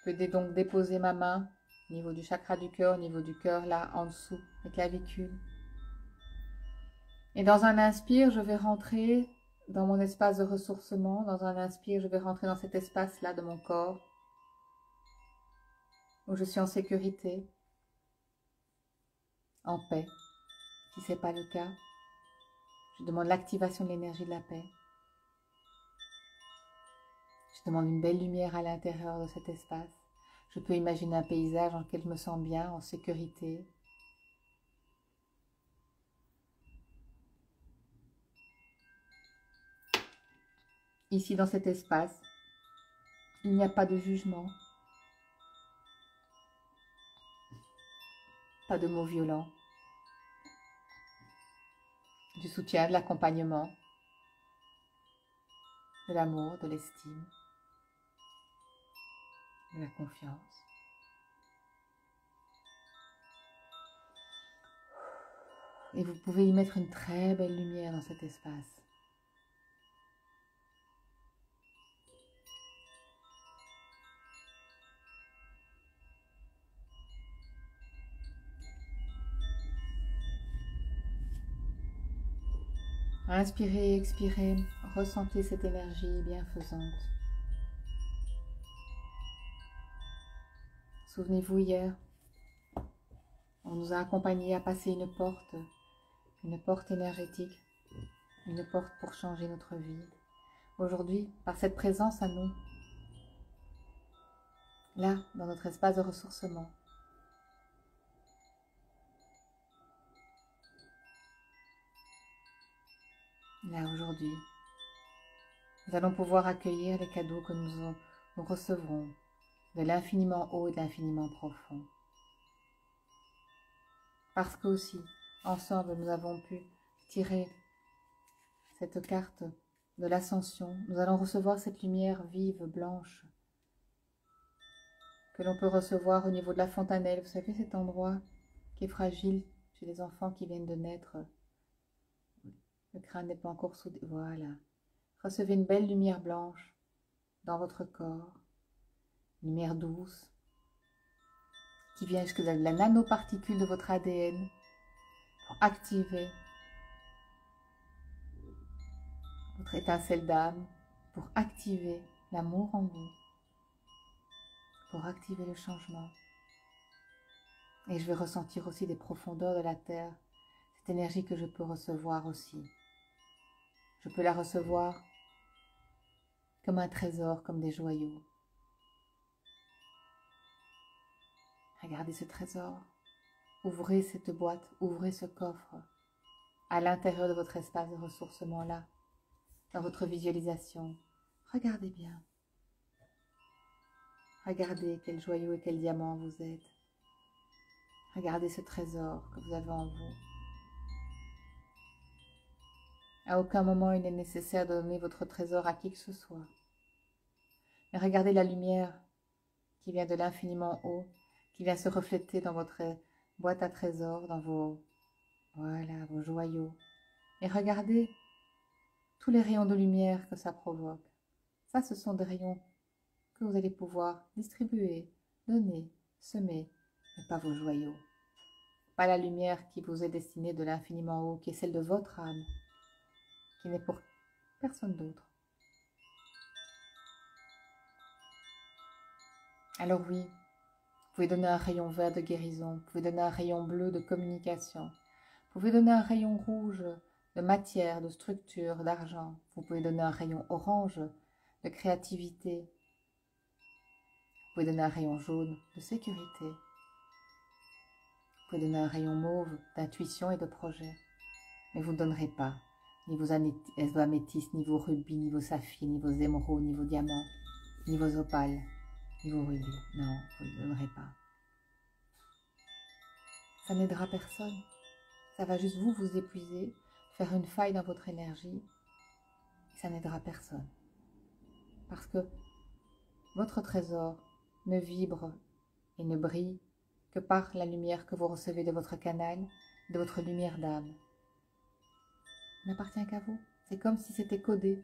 Je peux donc déposer ma main au niveau du chakra du cœur, au niveau du cœur, là en dessous, les clavicules. Et dans un inspire, je vais rentrer dans mon espace de ressourcement. Dans un inspire, je vais rentrer dans cet espace-là de mon corps, où je suis en sécurité, en paix. Si ce n'est pas le cas, je demande l'activation de l'énergie de la paix. Je demande une belle lumière à l'intérieur de cet espace. Je peux imaginer un paysage dans lequel je me sens bien, en sécurité, Ici, dans cet espace, il n'y a pas de jugement, pas de mots violents, du soutien, de l'accompagnement, de l'amour, de l'estime, de la confiance. Et vous pouvez y mettre une très belle lumière dans cet espace. Inspirez, expirez, ressentez cette énergie bienfaisante. Souvenez-vous hier, on nous a accompagnés à passer une porte énergétique, une porte pour changer notre vie. Aujourd'hui, par cette présence à nous, là, dans notre espace de ressourcement, là, aujourd'hui, nous allons pouvoir accueillir les cadeaux que nous recevrons de l'infiniment haut et de l'infiniment profond. Parce que aussi, ensemble, nous avons pu tirer cette carte de l'ascension. Nous allons recevoir cette lumière vive, blanche, que l'on peut recevoir au niveau de la fontanelle. Vous savez, cet endroit qui est fragile chez les enfants qui viennent de naître. Le crâne n'est pas encore soudé. Voilà. Recevez une belle lumière blanche dans votre corps. Une lumière douce qui vient jusque de la nanoparticule de votre ADN pour activer votre étincelle d'âme, pour activer l'amour en vous, pour activer le changement. Et je vais ressentir aussi des profondeurs de la terre, cette énergie que je peux recevoir aussi. Je peux la recevoir comme un trésor, comme des joyaux. Regardez ce trésor. Ouvrez cette boîte, ouvrez ce coffre à l'intérieur de votre espace de ressourcement là, dans votre visualisation. Regardez bien. Regardez quel joyau et quel diamant vous êtes. Regardez ce trésor que vous avez en vous. À aucun moment il n'est nécessaire de donner votre trésor à qui que ce soit. Mais regardez la lumière qui vient de l'infiniment haut, qui vient se refléter dans votre boîte à trésors, dans vos joyaux. Et regardez tous les rayons de lumière que ça provoque. Ça, ce sont des rayons que vous allez pouvoir distribuer, donner, semer, mais pas vos joyaux. Pas la lumière qui vous est destinée de l'infiniment haut, qui est celle de votre âme, qui n'est pour personne d'autre. Alors oui, vous pouvez donner un rayon vert de guérison, vous pouvez donner un rayon bleu de communication, vous pouvez donner un rayon rouge de matière, de structure, d'argent, vous pouvez donner un rayon orange de créativité, vous pouvez donner un rayon jaune de sécurité, vous pouvez donner un rayon mauve d'intuition et de projet, mais vous ne donnerez pas ni vos améthystes, ni vos rubis, ni vos saphirs, ni vos émeraudes, ni vos diamants, ni vos opales, ni vos rubis. Non, vous ne donnerez pas. Ça n'aidera personne. Ça va juste vous épuiser, faire une faille dans votre énergie. Et ça n'aidera personne. Parce que votre trésor ne vibre et ne brille que par la lumière que vous recevez de votre canal, de votre lumière d'âme. Il n'appartient qu'à vous. C'est comme si c'était codé.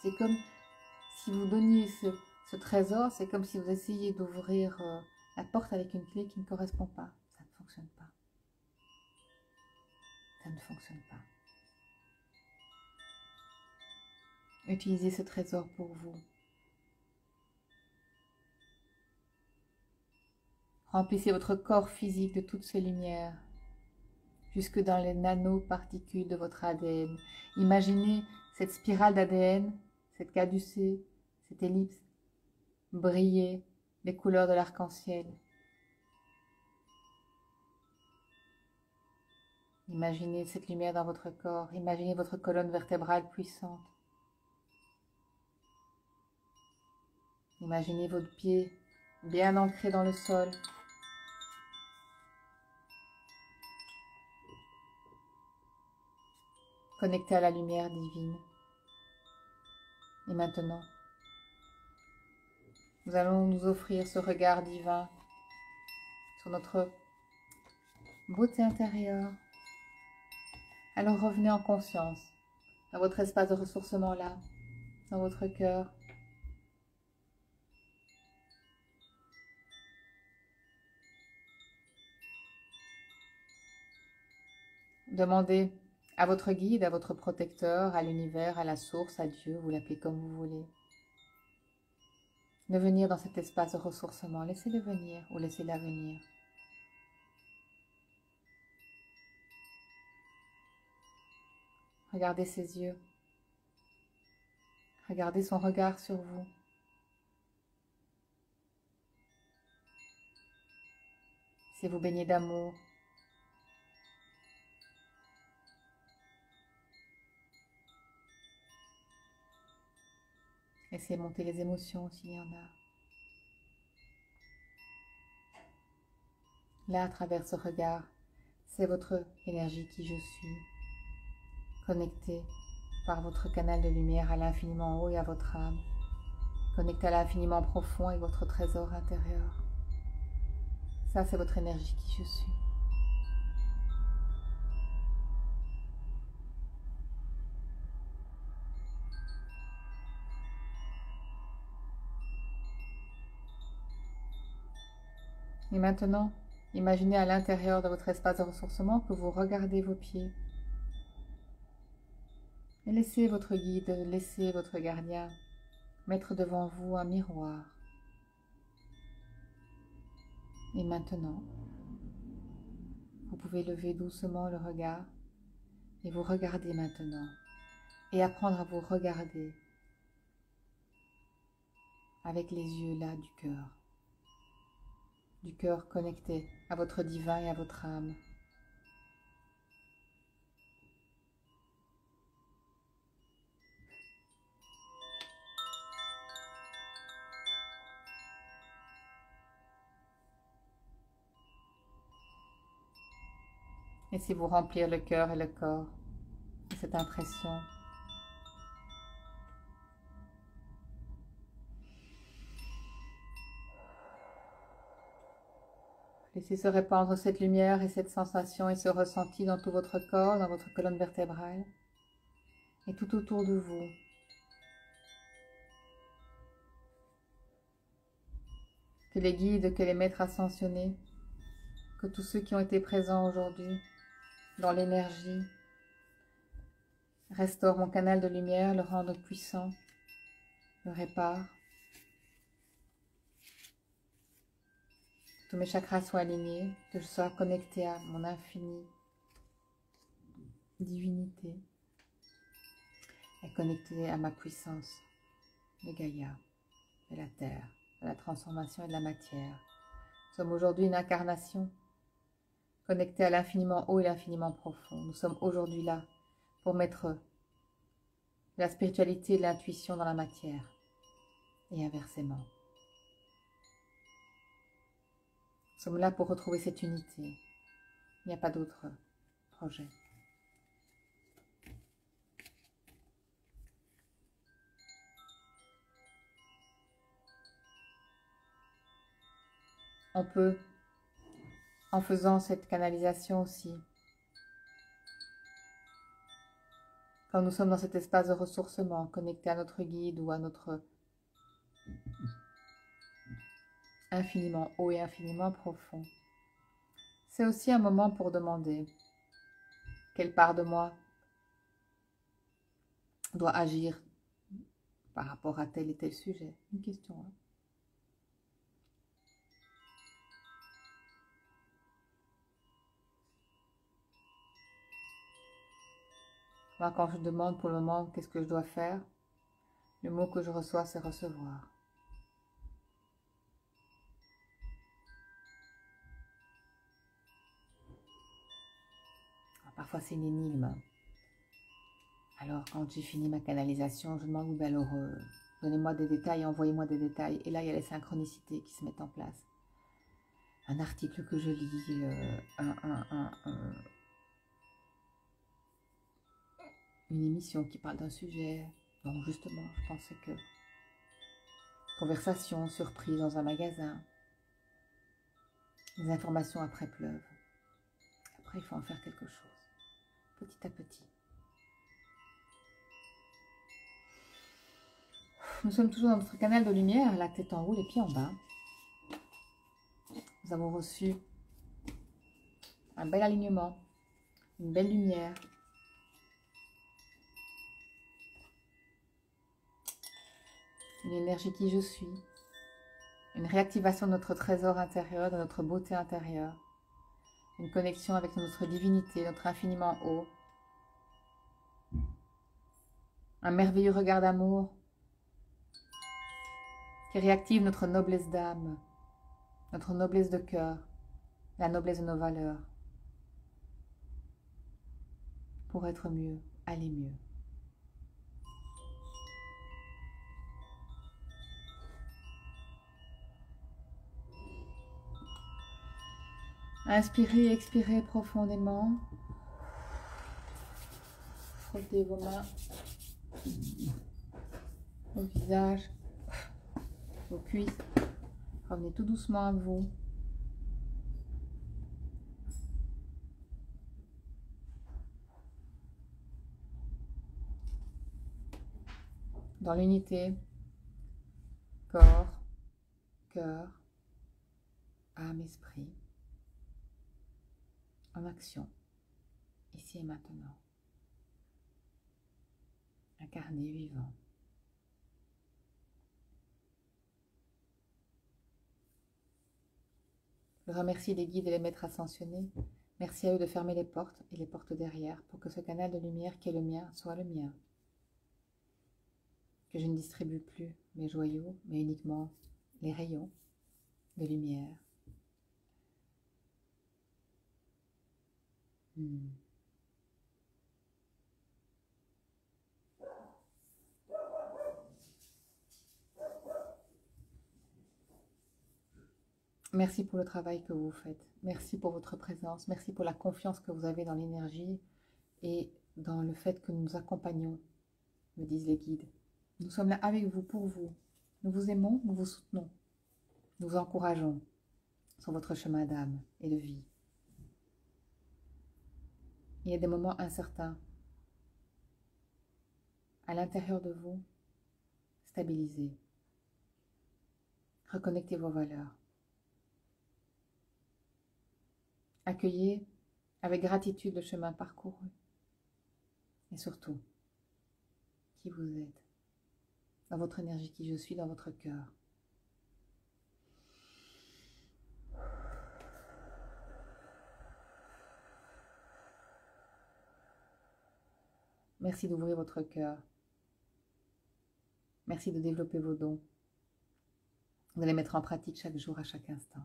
C'est comme si vous donniez ce trésor, c'est comme si vous essayiez d'ouvrir la porte avec une clé qui ne correspond pas. Ça ne fonctionne pas. Ça ne fonctionne pas. Utilisez ce trésor pour vous. Remplissez votre corps physique de toutes ces lumières, jusque dans les nanoparticules de votre ADN. Imaginez cette spirale d'ADN, cette caducée, cette ellipse, briller les couleurs de l'arc-en-ciel. Imaginez cette lumière dans votre corps, imaginez votre colonne vertébrale puissante. Imaginez votre pied bien ancré dans le sol. Connecté à la lumière divine. Et maintenant, nous allons nous offrir ce regard divin sur notre beauté intérieure. Alors revenez en conscience dans votre espace de ressourcement là, dans votre cœur. Demandez à votre guide, à votre protecteur, à l'univers, à la source, à Dieu, vous l'appelez comme vous voulez, de venir dans cet espace de ressourcement. Laissez-le venir ou laissez-la venir. Regardez ses yeux. Regardez son regard sur vous. Si vous baignez d'amour. Laissez monter les émotions s'il y en a. Là, à travers ce regard, c'est votre énergie qui je suis, connectée par votre canal de lumière à l'infiniment haut et à votre âme, connectée à l'infiniment profond et votre trésor intérieur. Ça, c'est votre énergie qui je suis. Et maintenant, imaginez à l'intérieur de votre espace de ressourcement que vous regardez vos pieds. Et laissez votre guide, laissez votre gardien mettre devant vous un miroir. Et maintenant, vous pouvez lever doucement le regard et vous regarder maintenant. Et apprendre à vous regarder avec les yeux là du cœur. Du cœur connecté à votre divin et à votre âme. Laissez-vous remplir le cœur et le corps de cette impression. Laissez se répandre cette lumière et cette sensation et ce ressenti dans tout votre corps, dans votre colonne vertébrale et tout autour de vous. Que les guides, que les maîtres ascensionnés, que tous ceux qui ont été présents aujourd'hui dans l'énergie restaurent mon canal de lumière, le rendent puissant, le réparent. Tous mes chakras soient alignés, que je sois connecté à mon infinie divinité et connecté à ma puissance de Gaïa, de la Terre, de la transformation et de la matière. Nous sommes aujourd'hui une incarnation connectée à l'infiniment haut et l'infiniment profond. Nous sommes aujourd'hui là pour mettre la spiritualité et l'intuition dans la matière et inversement. Nous sommes là pour retrouver cette unité. Il n'y a pas d'autre projet. On peut, en faisant cette canalisation aussi, quand nous sommes dans cet espace de ressourcement, connecté à notre guide ou à notre infiniment haut et infiniment profond, c'est aussi un moment pour demander quelle part de moi doit agir par rapport à tel et tel sujet. Une question. Hein. Moi, quand je demande pour le moment qu'est-ce que je dois faire, le mot que je reçois, c'est recevoir. Alors, parfois, c'est une énigme. Alors, quand j'ai fini ma canalisation, je demande, ben alors, Donnez-moi des détails, envoyez-moi des détails. Et là, il y a les synchronicités qui se mettent en place. Un article que je lis, une émission qui parle d'un sujet. Donc justement, je pensais que conversation, surprise dans un magasin, des informations après pleuve. Après, il faut en faire quelque chose, petit à petit. Nous sommes toujours dans notre canal de lumière, la tête en haut, les pieds en bas. Nous avons reçu un bel alignement, une belle lumière. Une énergie qui je suis. Une réactivation de notre trésor intérieur, de notre beauté intérieure. Une connexion avec notre divinité, notre infiniment haut. Un merveilleux regard d'amour qui réactive notre noblesse d'âme, notre noblesse de cœur, la noblesse de nos valeurs. Pour être mieux, aller mieux. Inspirez et expirez profondément. Frottez vos mains au visage, vos cuisses. Revenez tout doucement à vous. Dans l'unité, corps, cœur, âme, esprit, en action, ici et maintenant. Incarné, vivant. Je remercie les guides et les maîtres ascensionnés. Merci à eux de fermer les portes et les portes derrière pour que ce canal de lumière qui est le mien soit le mien. Que je ne distribue plus mes joyaux, mais uniquement les rayons de lumière. Merci pour le travail que vous faites. Merci pour votre présence. Merci pour la confiance que vous avez dans l'énergie et dans le fait que nous nous accompagnons, me disent les guides. Nous sommes là avec vous, pour vous. Nous vous aimons, nous vous soutenons. Nous vous encourageons sur votre chemin d'âme et de vie. Il y a des moments incertains. À l'intérieur de vous, stabilisez. Reconnectez vos valeurs. Accueillez avec gratitude le chemin parcouru. Et surtout, qui vous êtes. Dans votre énergie, qui je suis, dans votre cœur. Merci d'ouvrir votre cœur. Merci de développer vos dons. De les mettre en pratique chaque jour, à chaque instant.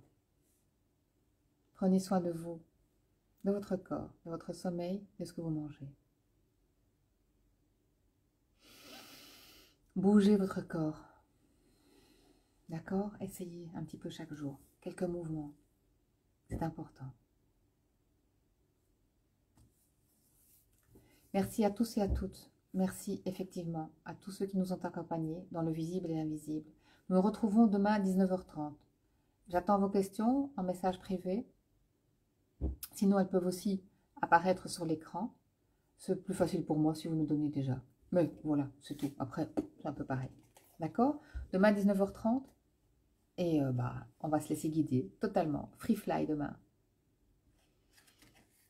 Prenez soin de vous, de votre corps, de votre sommeil, de ce que vous mangez. Bougez votre corps. D'accord? Essayez un petit peu chaque jour. Quelques mouvements. C'est important. Merci à tous et à toutes. Merci effectivement à tous ceux qui nous ont accompagnés dans le visible et l'invisible. Nous nous retrouvons demain à 19h30. J'attends vos questions en message privé. Sinon, elles peuvent aussi apparaître sur l'écran. C'est plus facile pour moi si vous nous donnez déjà. Mais voilà, c'est tout. Après, c'est un peu pareil. D'accord? Demain à 19h30. Et on va se laisser guider totalement. Free fly demain.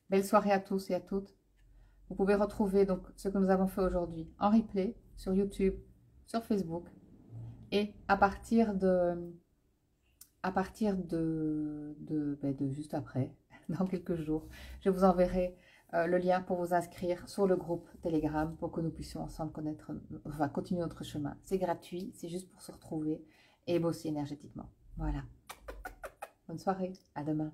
Belle soirée à tous et à toutes. Vous pouvez retrouver donc ce que nous avons fait aujourd'hui en replay sur YouTube, sur Facebook. Et à partir de juste après, dans quelques jours, je vous enverrai le lien pour vous inscrire sur le groupe Telegram pour que nous puissions ensemble continuer notre chemin. C'est gratuit, c'est juste pour se retrouver et bosser énergétiquement. Voilà. Bonne soirée, à demain.